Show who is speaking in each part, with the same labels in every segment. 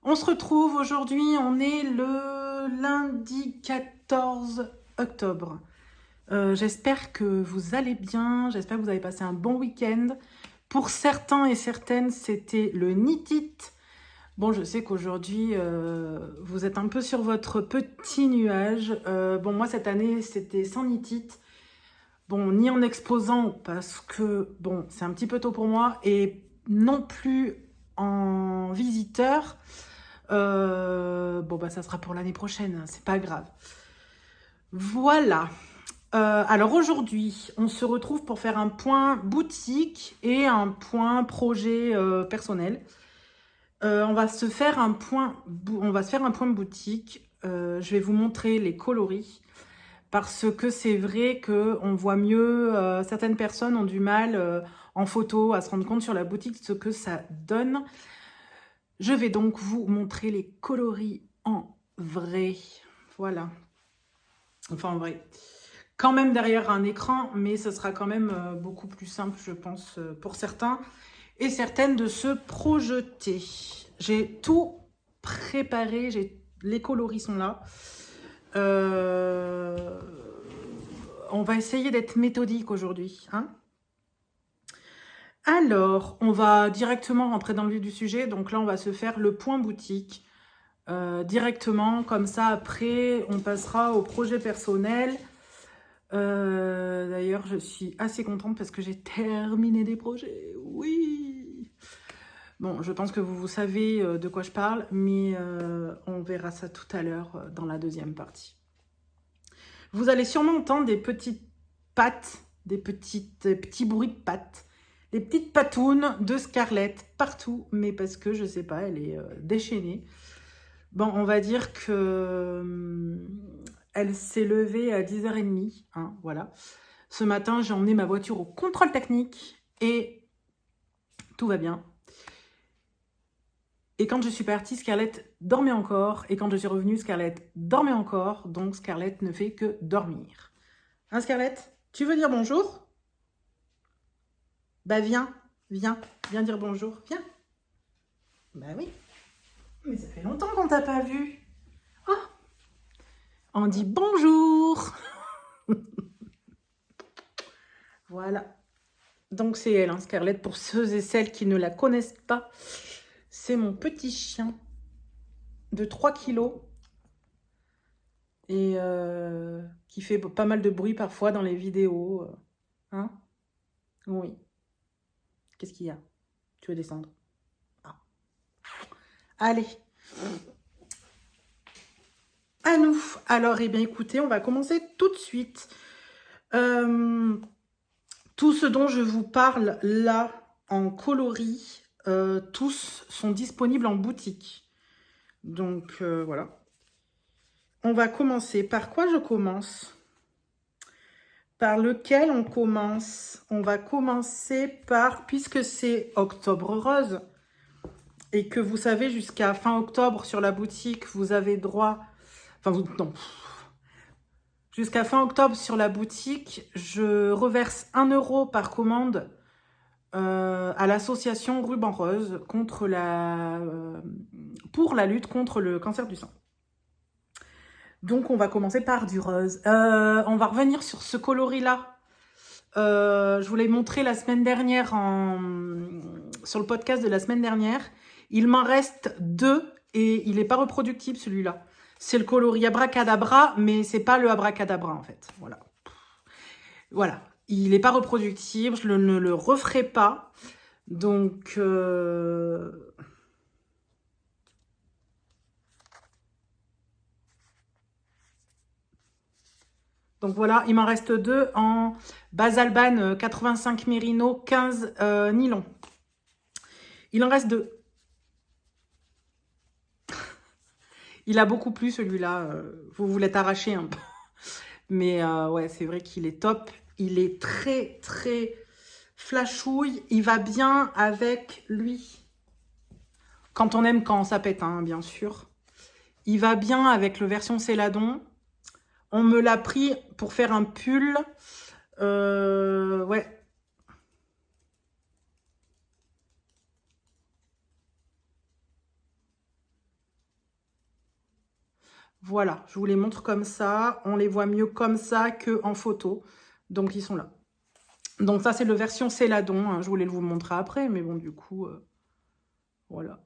Speaker 1: On se retrouve aujourd'hui, on est le lundi 14 octobre. J'espère que vous allez bien, j'espère que vous avez passé un bon week-end. Pour certains et certaines, c'était le Nitit. Bon, je sais qu'aujourd'hui, vous êtes un peu sur votre petit nuage. Bon, moi, cette année, c'était sans Nitit. Bon, ni en exposant, parce que, bon, c'est un petit peu tôt pour moi, et non plus en visiteur. Bon, bah, ça sera pour l'année prochaine, hein, c'est pas grave. Voilà. Alors aujourd'hui, on se retrouve pour faire un point boutique et un point projet personnel. On va se faire un point, on va se faire un point boutique. Je vais vous montrer les coloris parce que c'est vrai que on voit mieux. Certaines personnes ont du mal en photo à se rendre compte sur la boutique ce que ça donne. Je vais donc vous montrer les coloris en vrai. Voilà. Enfin, en vrai. Quand même derrière un écran, mais ce sera quand même beaucoup plus simple, je pense, pour certains et certaines de se projeter. J'ai tout préparé, les coloris sont là. On va essayer d'être méthodique aujourd'hui, hein. Alors, on va directement rentrer dans le vif du sujet. Donc là, on va se faire le point boutique directement. Comme ça, après, on passera au projet personnel. D'ailleurs, je suis assez contente parce que j'ai terminé des projets. Oui. Bon, je pense que vous savez de quoi je parle, mais on verra ça tout à l'heure dans la deuxième partie. Vous allez sûrement entendre des petites pattes, des petits bruits de pattes, des petites patounes de Scarlett partout, mais parce que je sais pas, elle est déchaînée. Bon, on va dire que elle s'est levée à 10h30, hein, voilà. Ce matin, j'ai emmené ma voiture au contrôle technique et tout va bien. Et quand je suis partie, Scarlett dormait encore. Et quand je suis revenue, Scarlett dormait encore. Donc Scarlett ne fait que dormir. Hein, Scarlett? Tu veux dire bonjour? Bah viens, viens dire bonjour, viens. Bah oui, mais ça fait longtemps qu'on t'a pas vu. Oh, on dit bonjour. Voilà. Donc c'est elle, hein, Scarlett, pour ceux et celles qui ne la connaissent pas. C'est mon petit chien de 3 kilos et qui fait pas mal de bruit parfois dans les vidéos. Hein? Oui. Qu'est-ce qu'il y a? Tu veux descendre? Ah. Allez. À nous. Alors, eh bien, écoutez, on va commencer tout de suite. Tout ce dont je vous parle là, en coloris, tous sont disponibles en boutique. Donc, voilà. On va commencer. Par quoi je commence? Par lequel on commence? On va commencer par, puisque c'est Octobre Rose, et que vous savez, jusqu'à fin octobre sur la boutique, vous avez droit... Enfin, non. Jusqu'à fin octobre sur la boutique, je reverse 1 euro par commande à l'association Ruban Rose pour la lutte contre le cancer du sein. Donc, on va commencer par du rose. On va revenir sur ce coloris-là. Je vous l'ai montré la semaine dernière sur le podcast de la semaine dernière. Il m'en reste 2 et il n'est pas reproductible celui-là. C'est le coloris Abracadabra, mais c'est pas le Abracadabra en fait. Voilà. Voilà. Il n'est pas reproductible, je ne le referai pas. Donc, voilà, il m'en reste 2 en Basalban 85 Mérino 15 nylon. Il en reste 2. Il a beaucoup plu celui-là. Vous l'êtes arraché un peu. Mais ouais, c'est vrai qu'il est top. Il est très, très flashouille. Il va bien avec lui. Quand on aime quand ça pète, hein, bien sûr. Il va bien avec le version Céladon. On me l'a pris pour faire un pull. Ouais. Voilà, je vous les montre comme ça. On les voit mieux comme ça qu'en photo. Donc, ils sont là. Donc, ça, c'est le version Céladon. Hein. Je voulais vous montrer après, mais bon, du coup, voilà.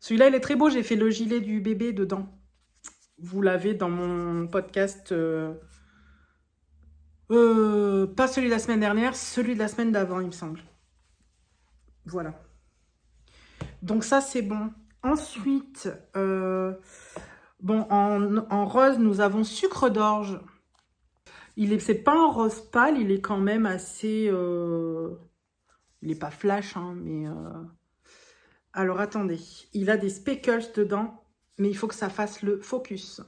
Speaker 1: Celui-là, il est très beau. J'ai fait le gilet du bébé dedans. Vous l'avez dans mon podcast. Pas celui de la semaine dernière, celui de la semaine d'avant, il me semble. Voilà. Donc, ça, c'est bon. Ensuite, bon, en rose, nous avons Sucre d'orge. C'est pas un rose pâle, il est quand même assez... il n'est pas flash, hein, mais... Alors, attendez. Il a des speckles dedans, mais il faut que ça fasse le focus.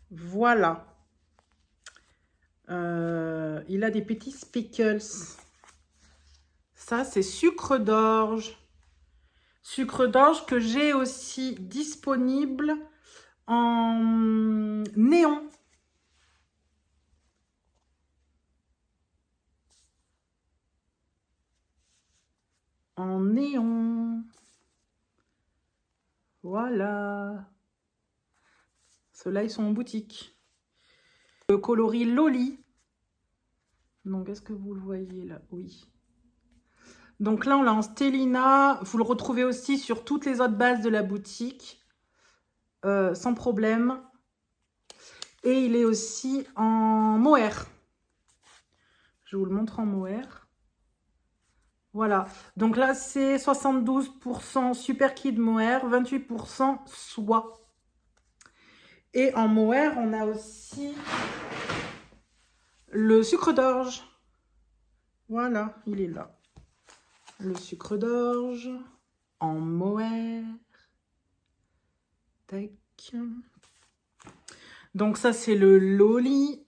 Speaker 1: Voilà. Il a des petits speckles. Ça, c'est Sucre d'orge. Sucre d'orge que j'ai aussi disponible en néon. En néon. Voilà. Ceux-là, ils sont en boutique. Le coloris Loli. Donc, est-ce que vous le voyez là? Oui. Donc là, on l'a en Stellina. Vous le retrouvez aussi sur toutes les autres bases de la boutique. Sans problème. Et il est aussi en mohair. Je vous le montre en mohair. Voilà. Donc là, c'est 72% Super Kid mohair, 28% soie. Et en mohair, on a aussi le sucre d'orge. Voilà, il est là. Le sucre d'orge en mohair. Tac. Donc ça, c'est le Loli.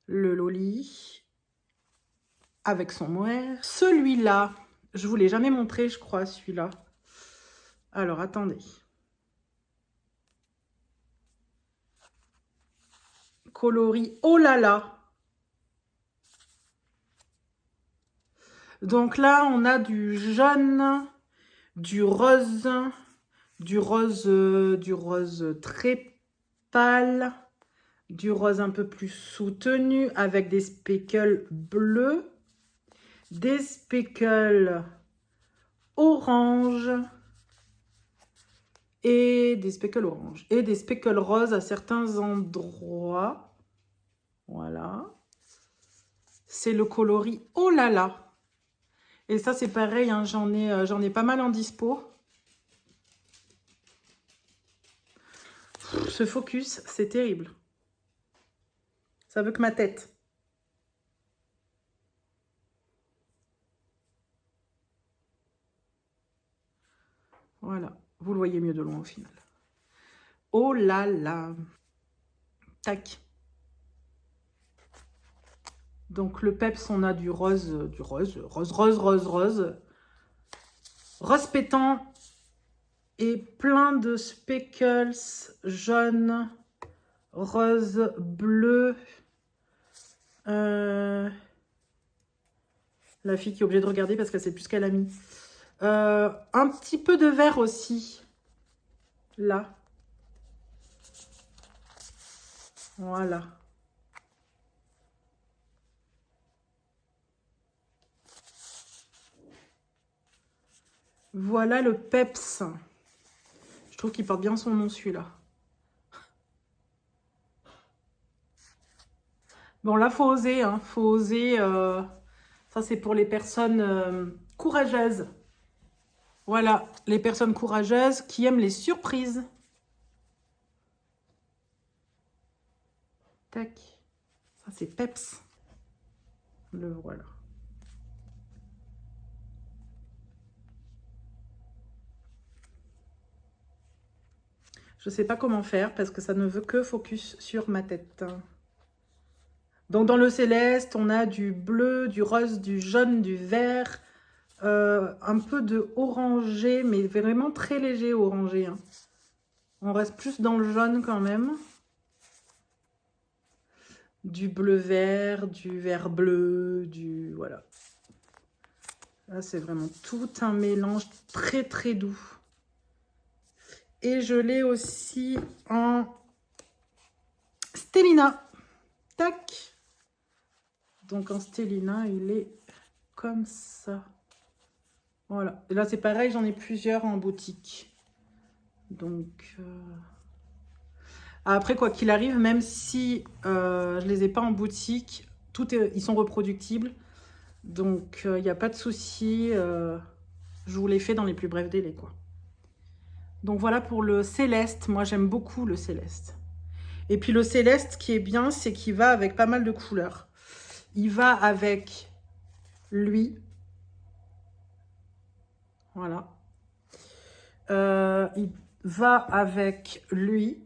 Speaker 1: Le Loli. Avec son mohair. Celui-là, je vous l'ai jamais montré, je crois, celui-là. Alors, attendez. Coloris Oh là là. Donc là, on a du jaune, du rose très pâle, du rose un peu plus soutenu avec des speckles bleus, des speckles orange et des speckles orange et des speckles roses à certains endroits. Voilà. C'est le coloris Oh là là. Et ça, c'est pareil, hein, j'en ai pas mal en dispo. Ce focus, c'est terrible. Ça veut que ma tête. Voilà. Vous le voyez mieux de loin au final. Oh là là. Tac. Donc le peps, on a du rose pétant et plein de speckles jaune, rose, bleu. La fille qui est obligée de regarder parce qu'elle sait plus ce qu'elle a mis. Un petit peu de vert aussi. Là. Voilà. Voilà le peps. Je trouve qu'il porte bien son nom, celui-là. Bon, là, faut oser. Hein. Faut oser. Ça, c'est pour les personnes courageuses. Voilà, les personnes courageuses qui aiment les surprises. Tac. Ça, c'est peps. Le voilà. Je ne sais pas comment faire parce que ça ne veut que focus sur ma tête. Donc, dans le céleste, on a du bleu, du rose, du jaune, du vert, un peu de orangé, mais vraiment très léger orangé. Hein. On reste plus dans le jaune quand même. Du bleu-vert, du vert-bleu, du... Voilà. Là, c'est vraiment tout un mélange très, très doux. Et je l'ai aussi en Stellina. Tac. Donc, en Stellina, il est comme ça. Voilà. Et là, c'est pareil, j'en ai plusieurs en boutique. Donc... Après, quoi qu'il arrive, même si je ne les ai pas en boutique, ils sont reproductibles. Donc, il n'y a pas de souci. Je vous les fais dans les plus brefs délais, quoi. Donc, voilà pour le céleste. Moi, j'aime beaucoup le céleste. Et puis, le céleste, ce qui est bien, c'est qu'il va avec pas mal de couleurs. Il va avec lui. Voilà. Il va avec lui.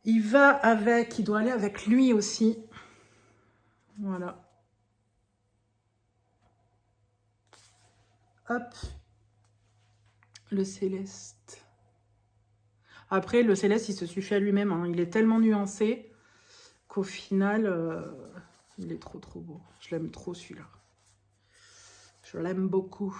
Speaker 1: Il va avec... Il doit aller avec lui aussi. Voilà. Hop. Le céleste. Après, le céleste, il se suffit à lui-même. Hein. Il est tellement nuancé qu'au final, il est trop, trop beau. Je l'aime trop, celui-là. Je l'aime beaucoup.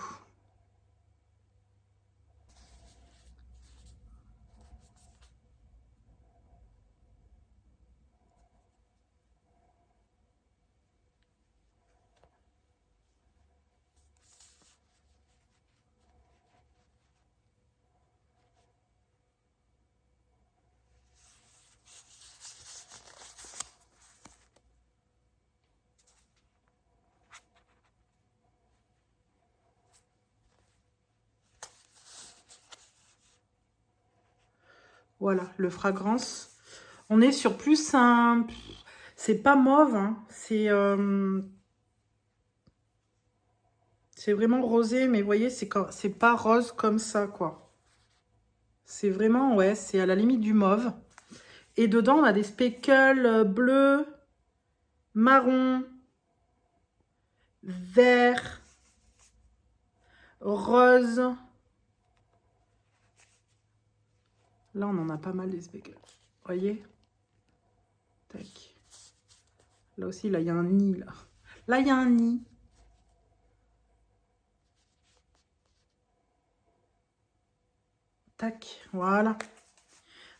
Speaker 1: Voilà, le fragrance. On est sur plus un... C'est pas mauve, hein. C'est vraiment rosé, mais vous voyez, c'est pas rose comme ça, quoi. C'est vraiment, ouais, c'est à la limite du mauve. Et dedans, on a des speckles bleus, marron, vert, rose. Là, on en a pas mal des speckles. Vous voyez? Tac. Là aussi, là, il y a un nid, là. Là, il y a un nid. Tac, voilà.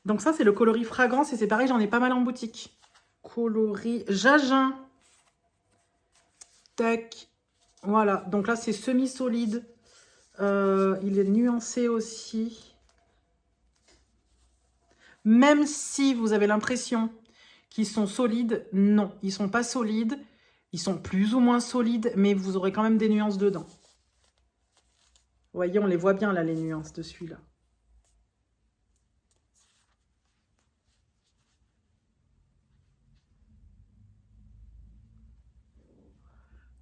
Speaker 1: Donc ça, c'est le coloris fragrance et c'est pareil, j'en ai pas mal en boutique. Coloris Jajin. Tac. Voilà, donc là, c'est semi-solide. Il est nuancé aussi. Même si vous avez l'impression qu'ils sont solides, non, ils sont pas solides. Ils sont plus ou moins solides, mais vous aurez quand même des nuances dedans. Vous voyez, on les voit bien là, les nuances de celui-là.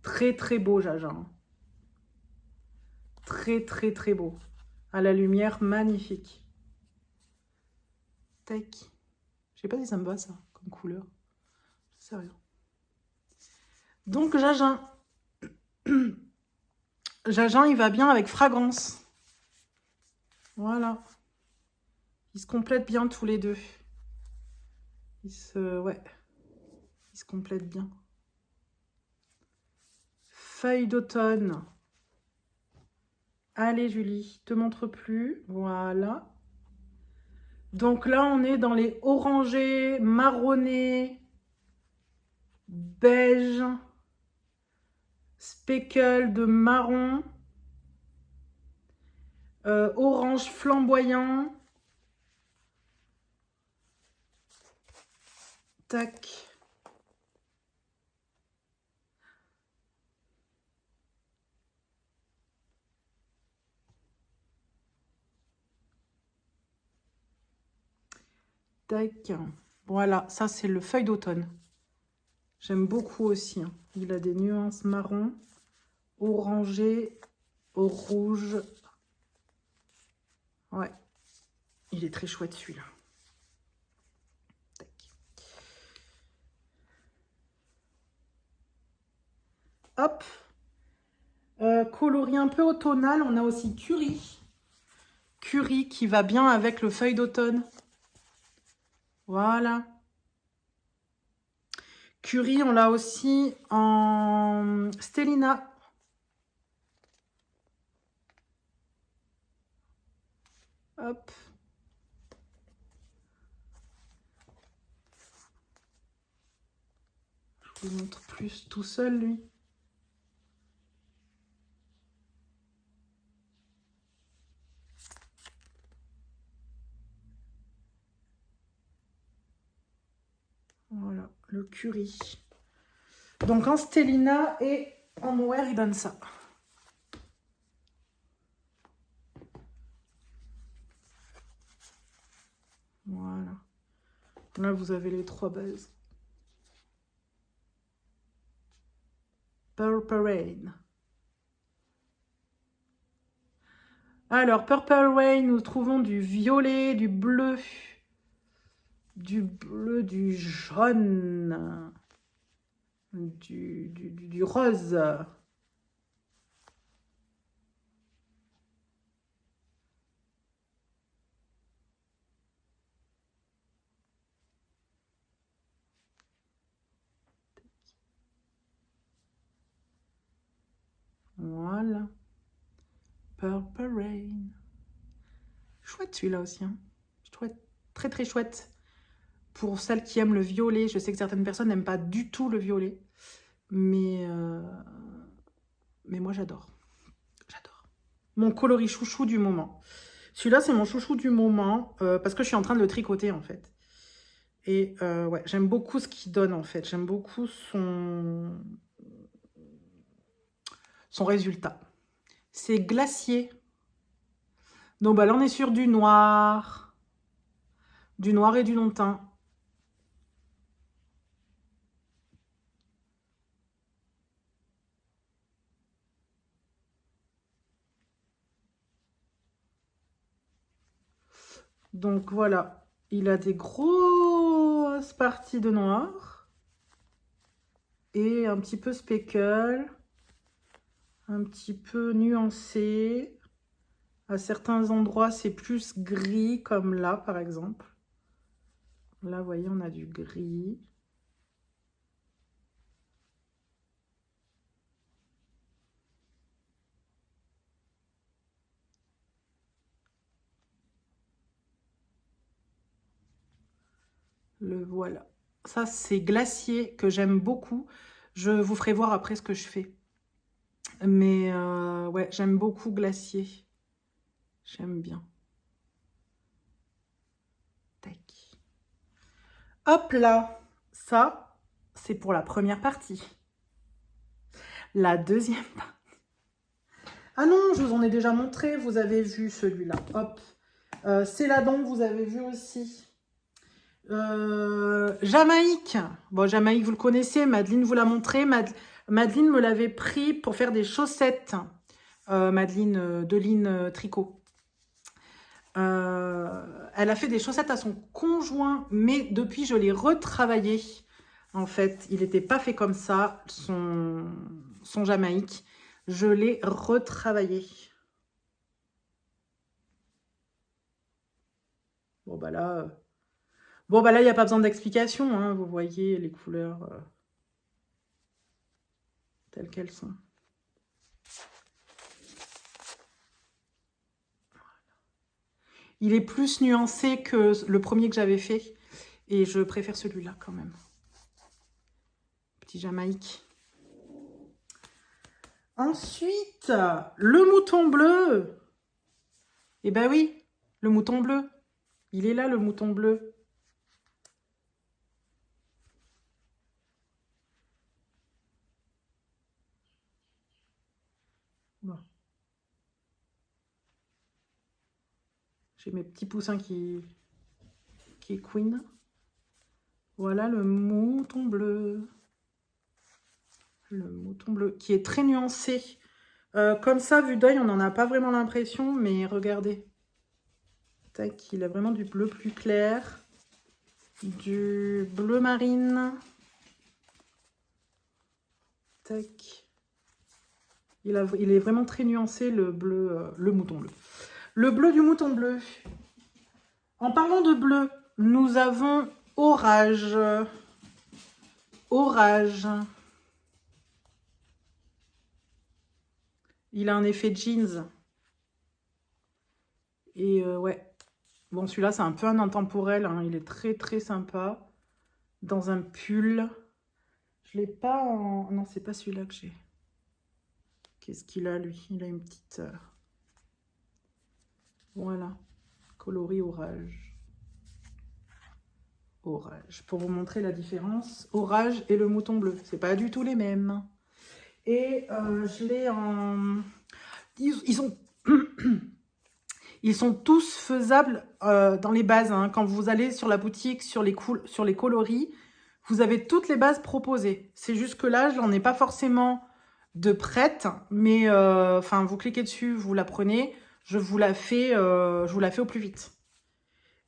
Speaker 1: Très, très beau, Jaja. Très, très, très beau. À la lumière, magnifique. Tac. Je sais pas si ça me va, ça, comme couleur. Je sais rien. Donc, Jajin. Jajin, il va bien avec fragrance. Voilà. Ils se complètent bien tous les deux. Ouais. Ils se complètent bien. Feuille d'automne. Allez, Julie, te montre plus. Voilà. Donc là, on est dans les orangés, marronnés, beige, speckle de marron, orange flamboyant. Tac. Tac. Voilà, ça c'est le feuille d'automne. J'aime beaucoup aussi. Hein. Il a des nuances marron, orangé, rouge. Ouais. Il est très chouette celui-là. Hop. Coloris un peu automnal, on a aussi Curie. curry qui va bien avec le feuille d'automne. Voilà. Curry, on l'a aussi en Stellina. Hop. Je vous montre plus tout seul, lui. Voilà, le curry. Donc en Stellina et en Mohair, il donne ça. Voilà. Là, vous avez les 3 bases. Purple Rain. Alors, Purple Rain, nous trouvons du violet, du bleu, du jaune, du rose. Voilà. Purple Rain. Chouette celui-là aussi. Hein. Je trouve très très chouette. Pour celles qui aiment le violet, je sais que certaines personnes n'aiment pas du tout le violet. Mais moi j'adore. J'adore. Mon coloris chouchou du moment. Celui-là c'est mon chouchou du moment parce que je suis en train de le tricoter en fait. Et ouais, j'aime beaucoup ce qu'il donne en fait. J'aime beaucoup son résultat. C'est glacier. Donc bah, là on est sur du noir. Du noir et du long teint. Donc voilà, il a des grosses parties de noir et un petit peu speckle, un petit peu nuancé. À certains endroits, c'est plus gris, comme là par exemple. Là, vous voyez, on a du gris. Le voilà. Ça, c'est glacier que j'aime beaucoup. Je vous ferai voir après ce que je fais. Mais ouais, j'aime beaucoup glacier. J'aime bien. Tac. Hop là. Ça, c'est pour la première partie. La deuxième partie. Ah non, je vous en ai déjà montré. Vous avez vu celui-là. Hop. Céladon, vous avez vu aussi. Jamaïque. Bon, Jamaïque, vous le connaissez. Madeleine vous l'a montré. Madeleine me l'avait pris pour faire des chaussettes. Madeleine Deline Tricot. Elle a fait des chaussettes à son conjoint, mais depuis, je l'ai retravaillé. En fait, il n'était pas fait comme ça, son Jamaïque. Je l'ai retravaillé. Bon, bah là... Bon, bah là, il n'y a pas besoin d'explication. Hein. Vous voyez les couleurs telles qu'elles sont. Il est plus nuancé que le premier que j'avais fait. Et je préfère celui-là quand même. Petit Jamaïque. Ensuite, le mouton bleu. Eh ben oui, le mouton bleu. Il est là, le mouton bleu. Bon. J'ai mes petits poussins qui est queen. Voilà le mouton bleu. Le mouton bleu qui est très nuancé. Comme ça, vu d'œil, on n'en a pas vraiment l'impression, mais regardez. Tac, il a vraiment du bleu plus clair. Du bleu marine. Tac. Il est vraiment très nuancé, le bleu, le mouton bleu. Le bleu du mouton bleu. En parlant de bleu, nous avons Orage. Orage. Il a un effet jeans. Et ouais. Bon, celui-là, c'est un peu un intemporel. Hein. Il est très, très sympa. Dans un pull. Je l'ai pas en... Non, c'est pas celui-là que j'ai. Qu'est-ce qu'il a, lui? Il a une petite... Voilà. Coloris orage. Orage. Pour vous montrer la différence, Orage et le mouton bleu. C'est pas du tout les mêmes. Et je l'ai en... Ils sont tous faisables dans les bases. Hein. Quand vous allez sur la boutique, sur les coloris, vous avez toutes les bases proposées. C'est juste que là, je n'en ai pas forcément de prête. Mais enfin, vous cliquez dessus, vous la prenez. Je vous la fais au plus vite.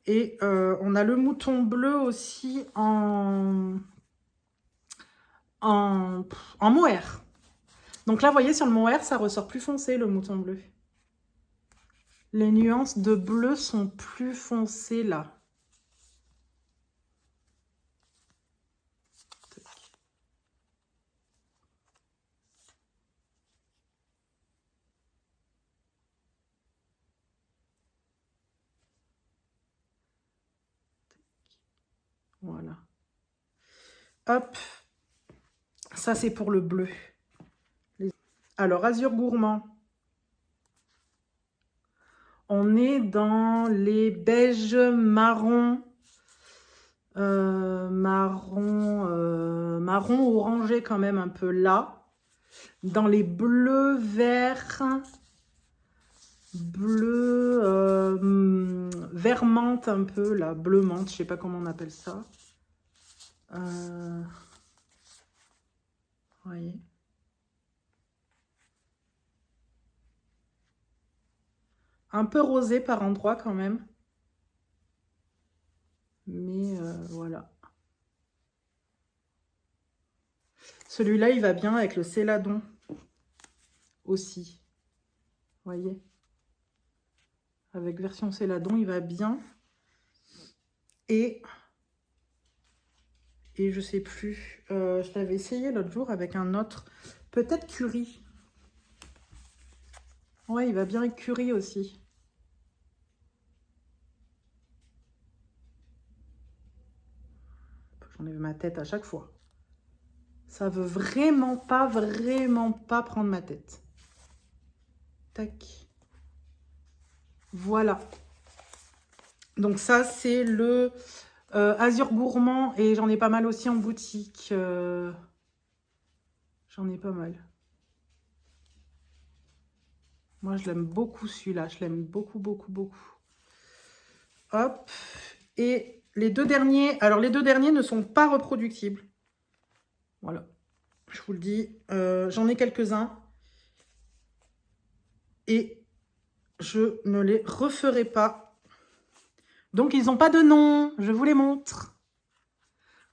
Speaker 1: Et on a le mouton bleu aussi en mohair. Donc là, vous voyez, sur le mohair, ça ressort plus foncé, le mouton bleu. Les nuances de bleu sont plus foncées là. Voilà. Hop. Ça, c'est pour le bleu. Alors, Azur Gourmand. On est dans les beiges marron. Marron orangé quand même un peu là. Dans les bleus verts. Bleu vert menthe un peu là. Bleu menthe, je sais pas comment on appelle ça. Voyez. Un peu rosé par endroits quand même. Mais voilà. Celui-là, il va bien avec le céladon aussi. Voyez. Avec version céladon, il va bien. Et je sais plus. Je l'avais essayé l'autre jour avec un autre. Peut-être curry. Ouais, il va bien avec curry aussi. J'enlève ma tête à chaque fois. Ça veut vraiment pas prendre ma tête. Tac. Voilà. Donc ça, c'est le Azur Gourmand. Et j'en ai pas mal aussi en boutique. J'en ai pas mal. Moi, je l'aime beaucoup celui-là. Je l'aime beaucoup. Hop. Et les deux derniers... Alors, les deux derniers ne sont pas reproductibles. Voilà. Je vous le dis. J'en ai quelques-uns. Et je ne les referai pas. Donc, ils n'ont pas de nom. Je vous les montre.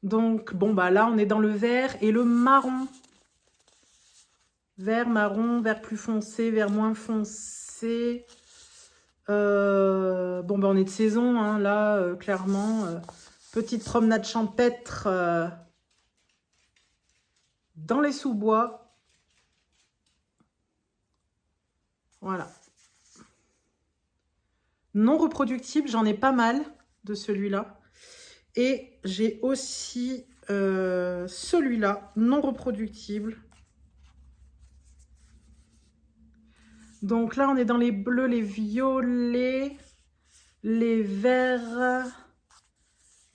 Speaker 1: Donc, bon, bah là, on est dans le vert et le marron. Vert, marron, vert plus foncé, vert moins foncé. Bon, bah on est de saison, hein, là, clairement. Petite promenade champêtre dans les sous-bois. Voilà. Non reproductible, j'en ai pas mal de celui-là. Et j'ai aussi celui-là, non reproductible. Donc là, on est dans les bleus, les violets, les verts,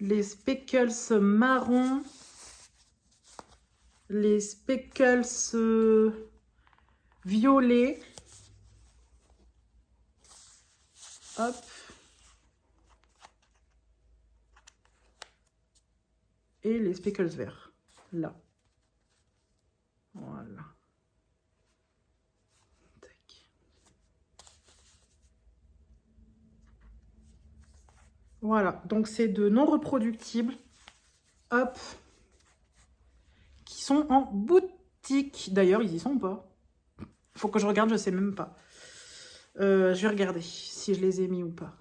Speaker 1: les speckles marron, les speckles violets. Hop. Et les speckles verts, là. Voilà. Voilà, donc c'est de non reproductibles, hop, qui sont en boutique. D'ailleurs, ils y sont pas. Faut que je regarde, je sais même pas. Je vais regarder si je les ai mis ou pas.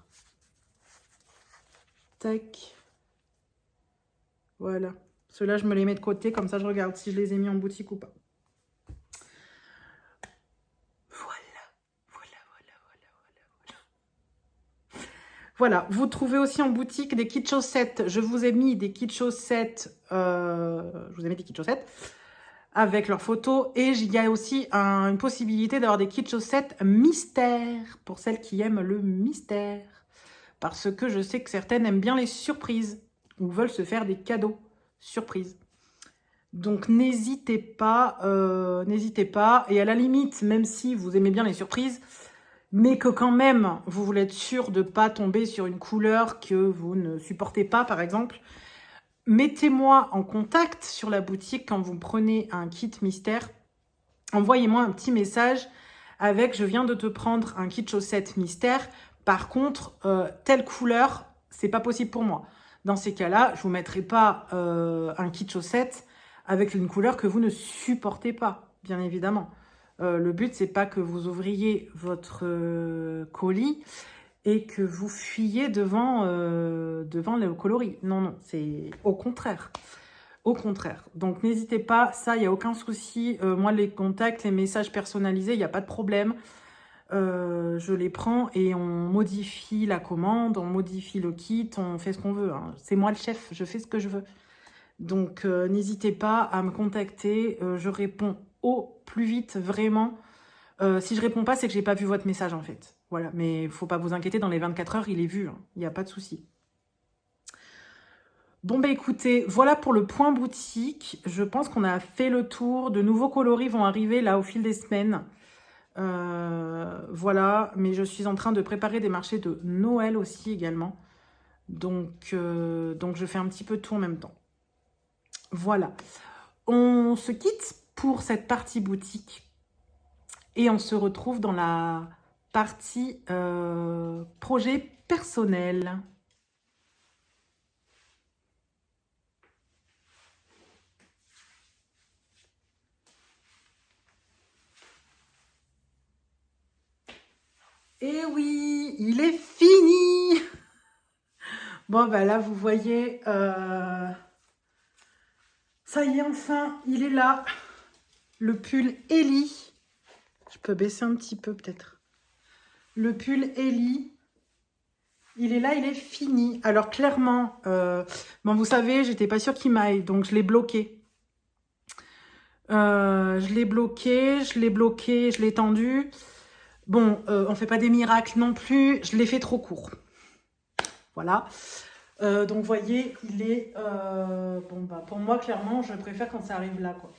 Speaker 1: Tac. Voilà. Ceux-là, je me les mets de côté. Comme ça, je regarde si je les ai mis en boutique ou pas. Voilà, vous trouvez aussi en boutique des kits chaussettes. Je vous ai mis des kits chaussettes. Avec leurs photos. Et il y a aussi une possibilité d'avoir des kits chaussettes mystères pour celles qui aiment le mystère. Parce que je sais que certaines aiment bien les surprises ou veulent se faire des cadeaux surprises. Donc n'hésitez pas, n'hésitez pas. Et à la limite, même si vous aimez bien les surprises, mais que quand même, vous voulez être sûr de ne pas tomber sur une couleur que vous ne supportez pas, par exemple, mettez-moi en contact sur la boutique quand vous prenez un kit mystère. Envoyez-moi un petit message avec « Je viens de te prendre un kit chaussettes mystère. Par contre, telle couleur, c'est pas possible pour moi. » Dans ces cas-là, je ne vous mettrai pas un kit chaussettes avec une couleur que vous ne supportez pas, bien évidemment. Le but, c'est pas que vous ouvriez votre colis et que vous fuyiez devant le coloris. Non, non, c'est au contraire. Au contraire. Donc, n'hésitez pas. Ça, il n'y a aucun souci. Moi, les contacts, les messages personnalisés, il n'y a pas de problème. Je les prends et on modifie la commande, on modifie le kit, on fait ce qu'on veut. Hein. C'est moi le chef, je fais ce que je veux. Donc, n'hésitez pas à me contacter. Je réponds au plus vite, vraiment. Si je réponds pas, c'est que j'ai pas vu votre message, en fait. Voilà, mais il faut pas vous inquiéter, dans les 24 heures, il est vu. Il n'y a pas de souci. Bon, bah écoutez, voilà pour le point boutique. Je pense qu'on a fait le tour. De nouveaux coloris vont arriver, là, au fil des semaines. Voilà, mais je suis en train de préparer des marchés de Noël aussi, également. Donc je fais un petit peu tout en même temps. Voilà. On se quitte pour cette partie boutique. Et on se retrouve dans la partie projet personnel. Et oui, il est fini. Bon, bah là, vous voyez, ça y est, enfin, il est là. Le pull Ellie. Je peux baisser un petit peu, peut-être. Le pull Ellie. Il est là, il est fini. Alors, clairement, bon, vous savez, j'étais pas sûre qu'il m'aille, donc je l'ai bloqué. Je l'ai bloqué, je l'ai tendu. Bon, on fait pas des miracles non plus. Je l'ai fait trop court. Voilà. Donc, vous voyez, il est... bon, bah, pour moi, clairement, je préfère quand ça arrive là, quoi.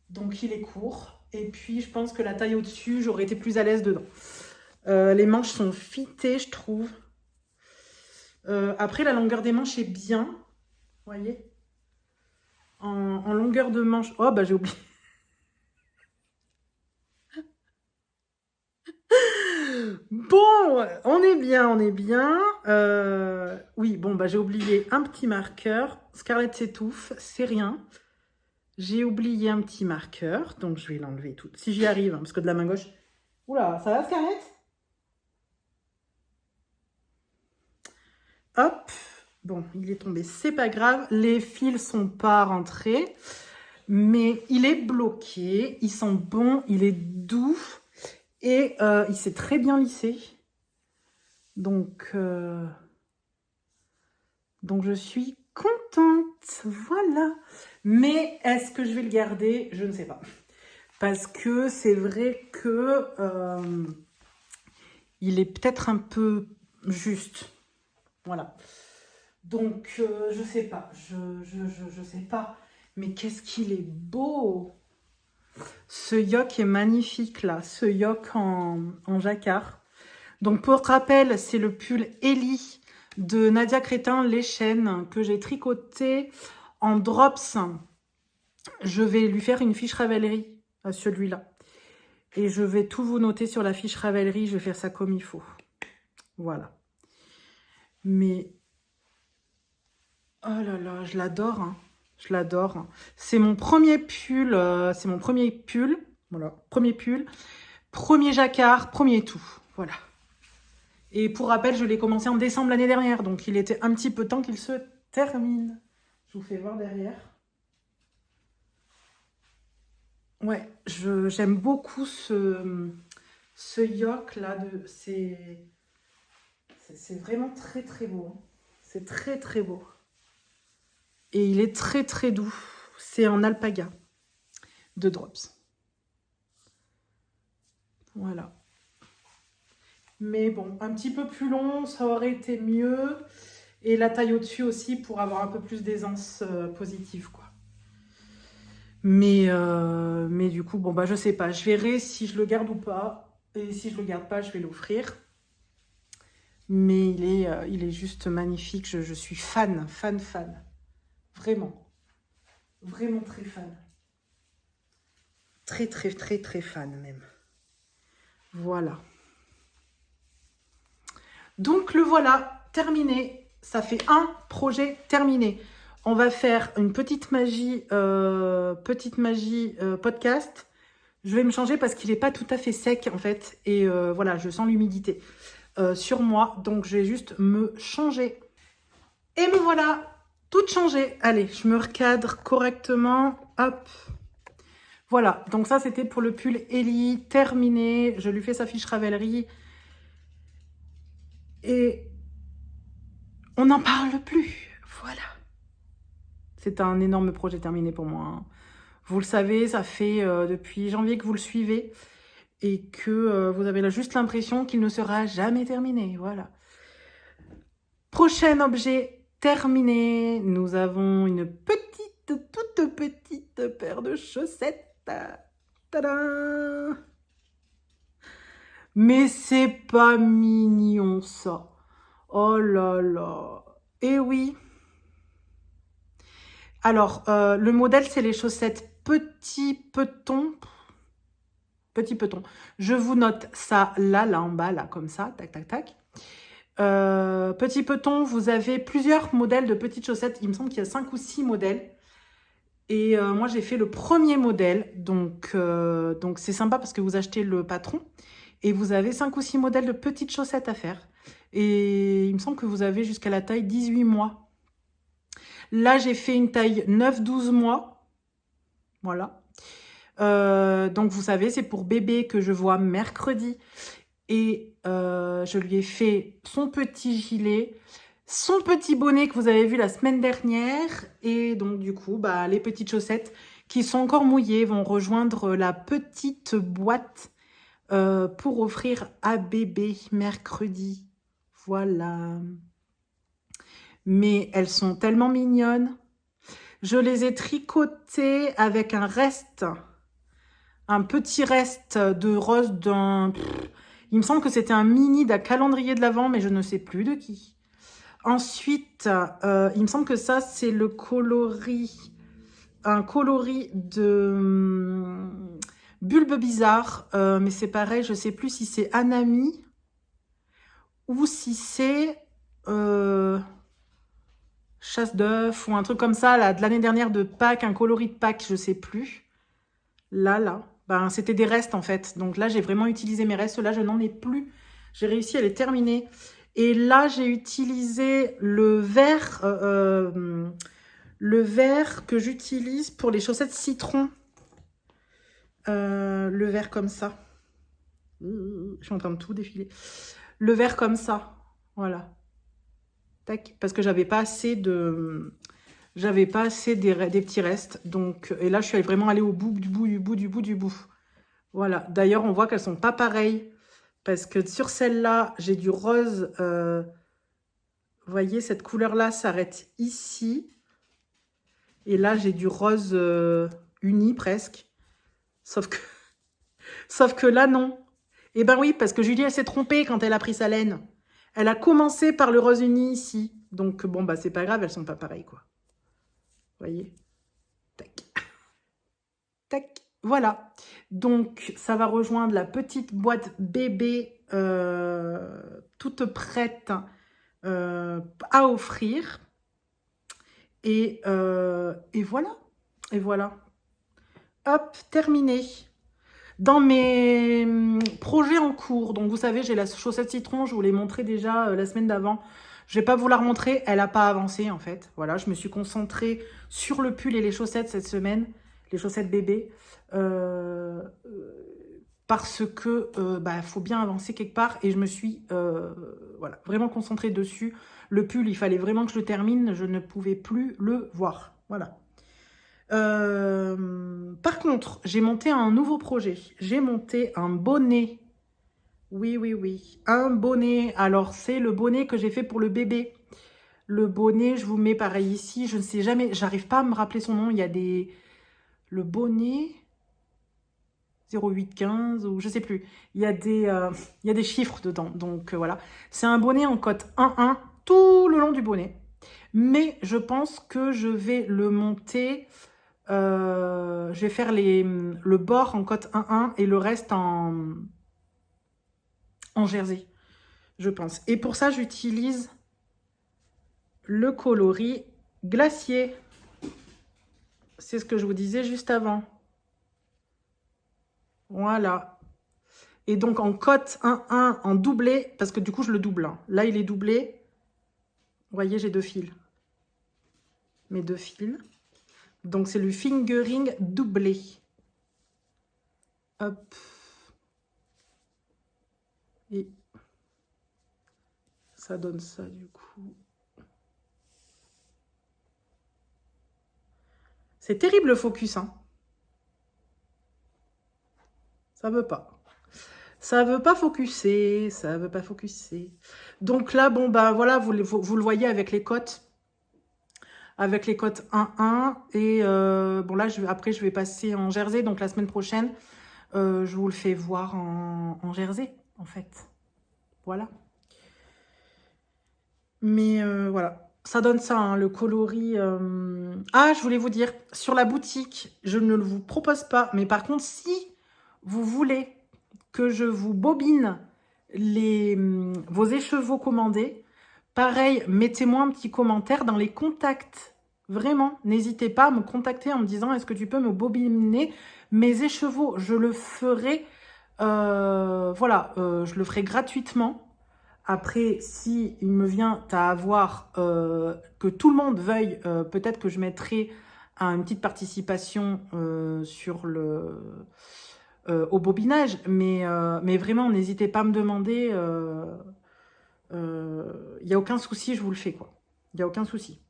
Speaker 1: Donc, il est court. Et puis, je pense que la taille au-dessus, j'aurais été plus à l'aise dedans. Les manches sont fitées, je trouve. Après, la longueur des manches est bien. Vous voyez, en longueur de manche... Oh, bah, j'ai oublié. Bon, on est bien, on est bien. Oui, bon, bah, j'ai oublié un petit marqueur. Scarlett s'étouffe, c'est rien. J'ai oublié un petit marqueur, donc je vais l'enlever tout. Si j'y arrive, hein, parce que de la main gauche... Oula, ça va, Scarlett? Hop, bon, il est tombé, c'est pas grave. Les fils sont pas rentrés, mais il est bloqué. Il sent bon, il est doux. Et il s'est très bien lissé. Donc je suis contente. Voilà. Mais est-ce que je vais le garder? Je ne sais pas. Parce que c'est vrai que il est peut-être un peu juste. Voilà. Donc, je sais pas. Je sais pas. Mais qu'est-ce qu'il est beau! Ce yoke est magnifique là, ce yoke en jacquard. Donc pour rappel, c'est le pull Ellie de Nadia Crétin, les chaînes que j'ai tricoté en drops. Je vais lui faire une fiche Ravelry à celui-là. Et je vais tout vous noter sur la fiche Ravelry, je vais faire ça comme il faut. Voilà. Mais, oh là là, je l'adore, hein. Je l'adore. C'est mon premier pull. Voilà, premier pull. Premier jacquard, premier tout. Voilà. Et pour rappel, je l'ai commencé en décembre l'année dernière, donc il était un petit peu temps qu'il se termine. Je vous fais voir derrière. Ouais, j'aime beaucoup ce yoke là. C'est vraiment très très beau. Hein. C'est très très beau. Et il est très très doux. C'est en alpaga de Drops. Voilà. Mais bon, un petit peu plus long, ça aurait été mieux. Et la taille au-dessus aussi pour avoir un peu plus d'aisance positive, quoi. Mais du coup, bon, bah, je sais pas. Je verrai si je le garde ou pas. Et si je le garde pas, je vais l'offrir. Mais il est juste magnifique. Je suis fan. Vraiment. Vraiment très fan. Très, très, très, très fan même. Voilà. Donc le voilà, terminé. Ça fait un projet terminé. On va faire une petite magie podcast. Je vais me changer parce qu'il n'est pas tout à fait sec en fait. Et voilà, je sens l'humidité sur moi. Donc je vais juste me changer. Et me voilà, toute changée. Allez, je me recadre correctement. Hop. Voilà, donc ça c'était pour le pull Ellie, terminé. Je lui fais sa fiche Ravelry. Et on n'en parle plus. Voilà. C'est un énorme projet terminé pour moi. Hein. Vous le savez, ça fait depuis janvier que vous le suivez et que vous avez juste l'impression qu'il ne sera jamais terminé. Voilà. Prochain objet terminé. Nous avons une toute petite paire de chaussettes. Tadam! Mais c'est pas mignon ça. Oh là là. Eh oui. Alors, le modèle, c'est les chaussettes Petit Peton. Petit Peton. Je vous note ça là en bas, là, comme ça. Tac, tac, tac. Petit Peton, vous avez plusieurs modèles de petites chaussettes. Il me semble qu'il y a 5 ou 6 modèles. Et moi, j'ai fait le premier modèle. Donc c'est sympa parce que vous achetez le patron. Et vous avez 5 ou 6 modèles de petites chaussettes à faire. Et il me semble que vous avez jusqu'à la taille 18 mois. Là, j'ai fait une taille 9-12 mois. Voilà. Donc, vous savez, c'est pour bébé que je vois mercredi. Et je lui ai fait son petit gilet, son petit bonnet que vous avez vu la semaine dernière. Et donc, du coup, bah, les petites chaussettes qui sont encore mouillées vont rejoindre la petite boîte pour offrir à bébé mercredi. Voilà. Mais elles sont tellement mignonnes. Je les ai tricotées avec un petit reste de rose d'un... Il me semble que c'était un mini d'un calendrier de l'Avent, mais je ne sais plus de qui. Ensuite, il me semble que ça, c'est le coloris... Un coloris de Bulbe Bizarre. Mais c'est pareil, je ne sais plus si c'est Anami ou si c'est... chasse d'œufs ou un truc comme ça, là, de l'année dernière de Pâques, un coloris de Pâques, je sais plus. Là, ben, c'était des restes en fait. Donc là, j'ai vraiment utilisé mes restes. Là, je n'en ai plus. J'ai réussi à les terminer. Et là, j'ai utilisé le vert que j'utilise pour les chaussettes citron. Le vert comme ça. Je suis en train de tout défiler. Le vert comme ça. Voilà. Tac. Parce que j'avais pas assez des petits restes. Donc, et là, je suis vraiment allée au bout du bout. Voilà. D'ailleurs, on voit qu'elles sont pas pareilles. Parce que sur celle-là, j'ai du rose. Vous voyez, cette couleur-là s'arrête ici. Et là, j'ai du rose uni presque. Sauf que là, non. Eh ben oui, parce que Julie, elle s'est trompée quand elle a pris sa laine. Elle a commencé par le rose uni ici. Donc, bon, bah, c'est pas grave, elles sont pas pareilles, quoi. Vous voyez? Tac. Tac. Voilà. Donc, ça va rejoindre la petite boîte bébé toute prête à offrir. Et voilà. Et voilà. Hop, terminé. Dans mes projet en cours. Donc, vous savez, j'ai la chaussette citron. Je vous l'ai montré déjà la semaine d'avant. Je vais pas vous la remontrer. Elle n'a pas avancé, en fait. Voilà, je me suis concentrée sur le pull et les chaussettes cette semaine. Les chaussettes bébé. Parce que faut bien avancer quelque part. Et je me suis voilà, vraiment concentrée dessus. Le pull, il fallait vraiment que je le termine. Je ne pouvais plus le voir. Voilà. Par contre, j'ai monté un nouveau projet. J'ai monté un bonnet. Oui. Un bonnet. Alors, c'est le bonnet que j'ai fait pour le bébé. Le bonnet, je vous mets pareil ici. Je ne sais jamais, j'arrive pas à me rappeler son nom. Il y a des... Le bonnet 0815 ou je sais plus. Il y a des chiffres dedans. Donc, voilà. C'est un bonnet en cote 1-1 tout le long du bonnet. Mais je pense que je vais le monter... je vais faire le bord en cote 1-1 et le reste en jersey, je pense. Et pour ça, j'utilise le coloris glacier. C'est ce que je vous disais juste avant. Voilà. Et donc en cote 1-1 en doublé, parce que du coup, je le double. Hein. Là, il est doublé. Vous voyez, j'ai 2 fils. Mes 2 fils. Donc, c'est le fingering doublé. Hop. Et ça donne ça, du coup. C'est terrible, le focus, hein. Ça veut pas. Ça veut pas focuser. Ça veut pas focuser. Donc là, bon, bah, voilà, vous le voyez avec les cotes. Avec les cotes 1-1. Et bon, là, après, je vais passer en jersey. Donc, la semaine prochaine, je vous le fais voir en jersey, en fait. Voilà. Mais voilà. Ça donne ça, hein, le coloris. Ah, je voulais vous dire, sur la boutique, je ne vous propose pas. Mais par contre, si vous voulez que je vous bobine vos écheveaux commandés, pareil, mettez-moi un petit commentaire dans les contacts. Vraiment, n'hésitez pas à me contacter en me disant, est-ce que tu peux me bobiner mes écheveaux? Je le ferai, voilà, je le ferai gratuitement. Après, si il me vient à avoir que tout le monde veuille, peut-être que je mettrai une petite participation sur au bobinage. Mais vraiment, n'hésitez pas à me demander. Il n'y a aucun souci, je vous le fais, quoi. Il n'y a aucun souci.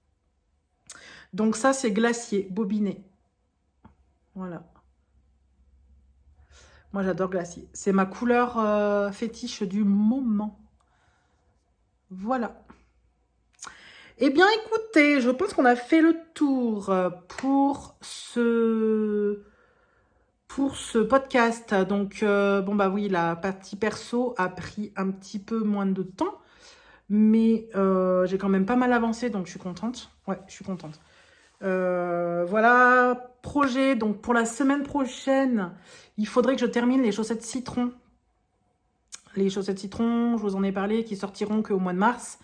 Speaker 1: Donc ça, c'est glacier, bobiné. Voilà. Moi, j'adore glacier. C'est ma couleur fétiche du moment. Voilà. Eh bien, écoutez, je pense qu'on a fait le tour pour ce podcast. Donc, bon, bah oui, la partie perso a pris un petit peu moins de temps. Mais j'ai quand même pas mal avancé, donc je suis contente. Ouais, je suis contente. Voilà, projet. Donc, pour la semaine prochaine, il faudrait que je termine les chaussettes citron. Les chaussettes citron, je vous en ai parlé, qui sortiront qu'au mois de mars.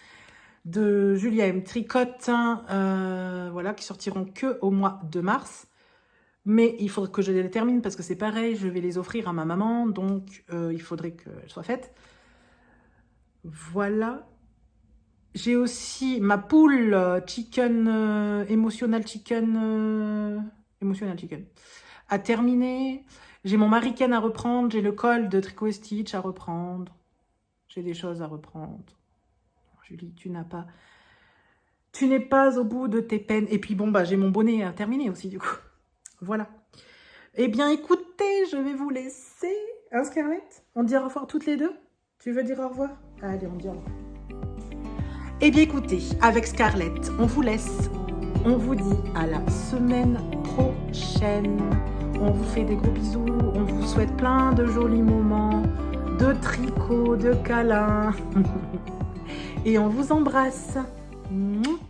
Speaker 1: De Julia M. Tricotte, voilà, qui sortiront qu'au mois de mars. Mais il faudrait que je les termine parce que c'est pareil, je vais les offrir à ma maman. Donc, il faudrait qu'elles soient faites. Voilà. J'ai aussi ma poule chicken, emotional chicken à terminer. J'ai mon Mariken à reprendre. J'ai le col de Tricot et Stitch à reprendre. J'ai des choses à reprendre. Julie, tu n'es pas au bout de tes peines. Et puis bon, bah j'ai mon bonnet à terminer aussi du coup. Voilà. Eh bien écoutez, je vais vous laisser. Hein Scarlett? On dit au revoir toutes les deux? Tu veux dire au revoir? Allez, on dit au revoir. Eh bien écoutez, avec Scarlett, on vous laisse. On vous dit à la semaine prochaine. On vous fait des gros bisous. On vous souhaite plein de jolis moments, de tricot, de câlins. Et on vous embrasse. Mouah.